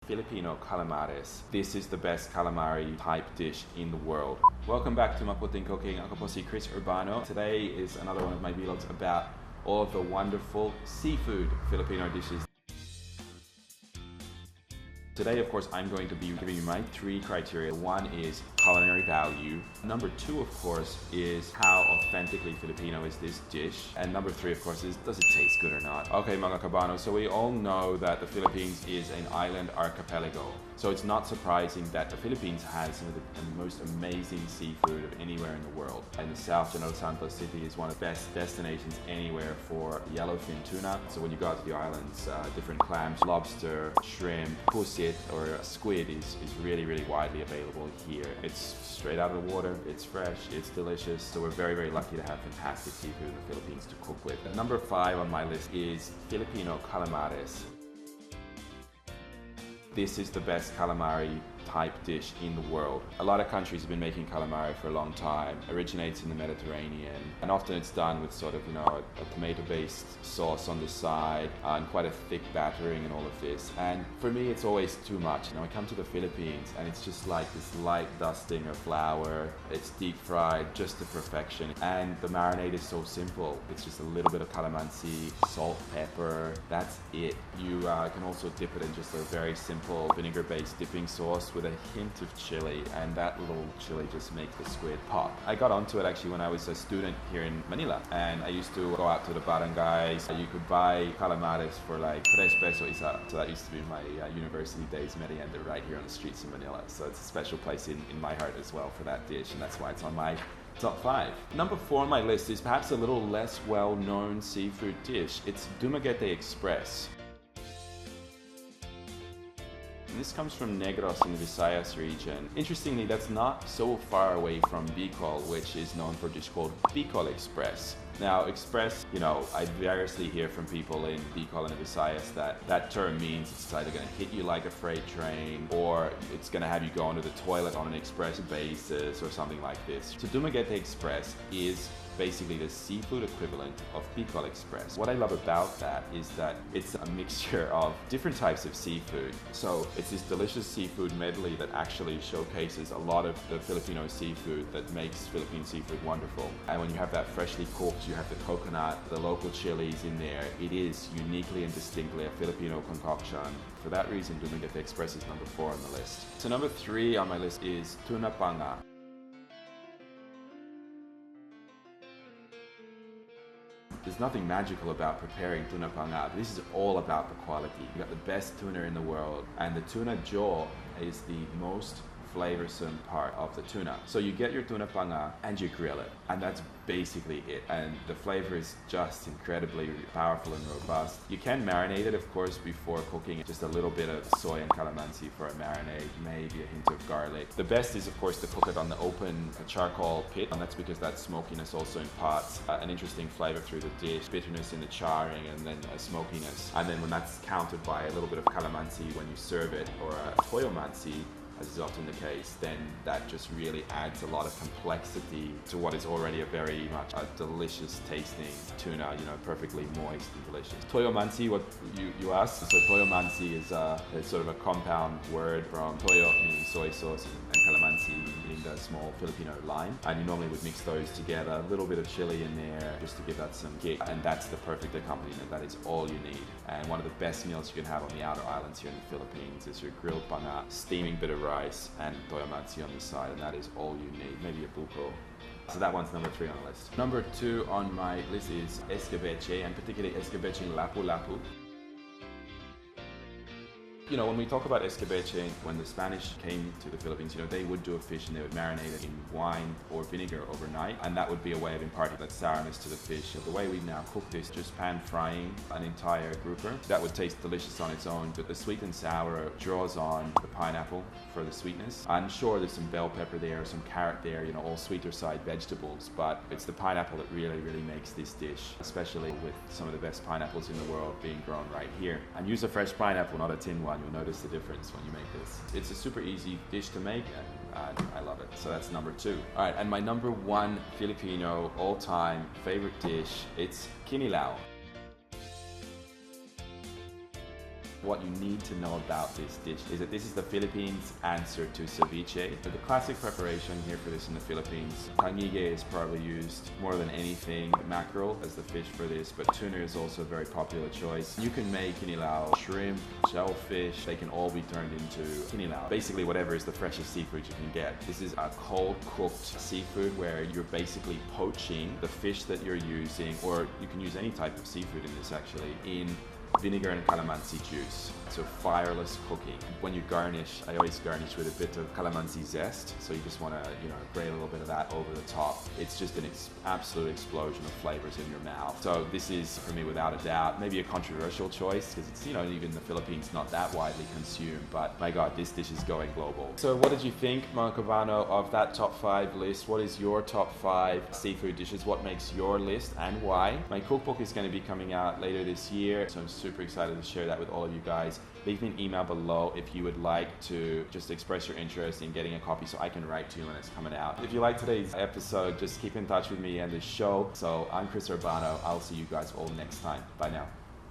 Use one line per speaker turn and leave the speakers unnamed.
Filipino calamares. This is the best calamari type dish in the world. Welcome back to Mouthwatering Cooking. Ako po si Chris Urbano. Today is another one of my vlogs about all of the wonderful seafood Filipino dishes. Today, of course, I'm going to be giving you my three criteria. One is culinary value. Number two, of course, is how authentically Filipino is this dish. And number three, of course, is does it taste good or not? Okay, mga kabano, so we all know that the Philippines is an island archipelago. So it's not surprising that the Philippines has some of the most amazing seafood of anywhere in the world. In the south, General Santos City is one of the best destinations anywhere for yellowfin tuna. So when you go out to the islands, different clams, lobster, shrimp, pusit, or squid is really, really widely available here. It's straight out of the water, it's fresh, it's delicious. So we're very, very lucky to have fantastic seafood in the Philippines to cook with. Number 5 on my list is Filipino calamares. This is the best calamari type dish in the world. A lot of countries have been making calamari for a long time. Originates in the Mediterranean, and often it's done with sort of, a tomato-based sauce on the side and quite a thick battering and all of this. And for me, it's always too much. I come to the Philippines and it's just like this light dusting of flour. It's deep fried just to perfection, and the marinade is so simple. It's just a little bit of calamansi, salt, pepper. That's it. You can also dip it in just a very simple vinegar-based dipping sauce with a hint of chili, and that little chili just makes the squid pop. I got onto it actually when I was a student here in Manila, and I used to go out to the barangays. You could buy calamares for like 3 peso isa. So that used to be my university days merienda right here on the streets in Manila. So it's a special place in my heart as well for that dish, and that's why it's on my top 5. Number 4 on my list is perhaps a little less well-known seafood dish. It's Dumaguete Express. This comes from Negros in the Visayas region. Interestingly, that's not so far away from Bicol, which is known for a dish called Bicol Express. Now, express, I variously hear from people in Bicol and the Visayas that term means it's either going to hit you like a freight train, or it's going to have you go into the toilet on an express basis or something like this. So Dumaguete Express is basically the seafood equivalent of Bicol Express. What I love about that is that it's a mixture of different types of seafood. So it's this delicious seafood medley that actually showcases a lot of the Filipino seafood that makes Philippine seafood wonderful. And when you have that freshly cooked, you have the coconut, the local chilies in there. It is uniquely and distinctly a Filipino concoction. For that reason, Dumaguete Express is number 4 on the list. So number 3 on my list is Tuna Panga. There's nothing magical about preparing tuna panga. This is all about the quality. You got the best tuna in the world, and the tuna jaw is the most flavorsome part of the tuna. So you get your tuna panga and you grill it, and that's basically it. And the flavor is just incredibly powerful and robust. You can marinate it, of course, before cooking. Just a little bit of soy and calamansi for a marinade, maybe a hint of garlic. The best is, of course, to cook it on the open charcoal pit, and that's because that smokiness also imparts an interesting flavor through the dish, bitterness in the charring, and then a smokiness. And then when that's countered by a little bit of calamansi when you serve it, or a toyo mansi, as is often the case, then that just really adds a lot of complexity to what is already a very much a delicious tasting tuna, perfectly moist and delicious. Toyo mansi, what you asked, so toyo mansi is sort of a compound word from toyo, meaning soy sauce, and calamansi, meaning the small Filipino lime. And you normally would mix those together, a little bit of chili in there, just to give that some kick. And that's the perfect accompaniment. That is all you need. And one of the best meals you can have on the outer islands here in the Philippines is your grilled panga, steaming bit of rice, and toyo mansi on the side, and that is all you need. Maybe a buko. So that one's number 3 on the list. Number 2 on my list is Escabeche, and particularly Escabeche lapu-lapu. When we talk about escabeche, when the Spanish came to the Philippines, they would do a fish and they would marinate it in wine or vinegar overnight, and that would be a way of imparting that sourness to the fish. So the way we now cook this, just pan frying an entire grouper, that would taste delicious on its own, but the sweet and sour draws on the pineapple for the sweetness. I'm sure there's some bell pepper there, some carrot there, all sweeter side vegetables, but it's the pineapple that really, really makes this dish, especially with some of the best pineapples in the world being grown right here. And use a fresh pineapple, not a tin one. You'll notice the difference when you make this. It's a super easy dish to make, and I love it. So that's number 2. All right, and my number 1 Filipino all-time favorite dish, it's Kimmy Lau. What you need to know about this dish is that this is the Philippines' answer to ceviche. The classic preparation here for this in the Philippines, tangige is probably used more than anything. Mackerel as the fish for this, but tuna is also a very popular choice. You can make Kimmy Lau, shrimp, shellfish, they can all be turned into Kimmy Lau. Basically whatever is the freshest seafood you can get. This is a cold cooked seafood where you're basically poaching the fish that you're using, or you can use any type of seafood in this actually, in vinegar and calamansi juice. So fireless cooking. When you garnish, I always garnish with a bit of calamansi zest. So you just want to, grate a little bit of that over the top. It's just an absolute explosion of flavors in your mouth. So this is, for me, without a doubt, maybe a controversial choice because it's, even in the Philippines, not that widely consumed. But my God, this dish is going global. So what did you think, mga kabano, of that top 5 list? What is your top 5 seafood dishes? What makes your list and why? My cookbook is going to be coming out later this year. So I'm super excited to share that with all of you guys. Leave me an email below if you would like to just express your interest in getting a copy so I can write to you when it's coming out. If you like today's episode, just keep in touch with me and the show. So I'm Chris Urbano. I'll see you guys all next time. Bye now.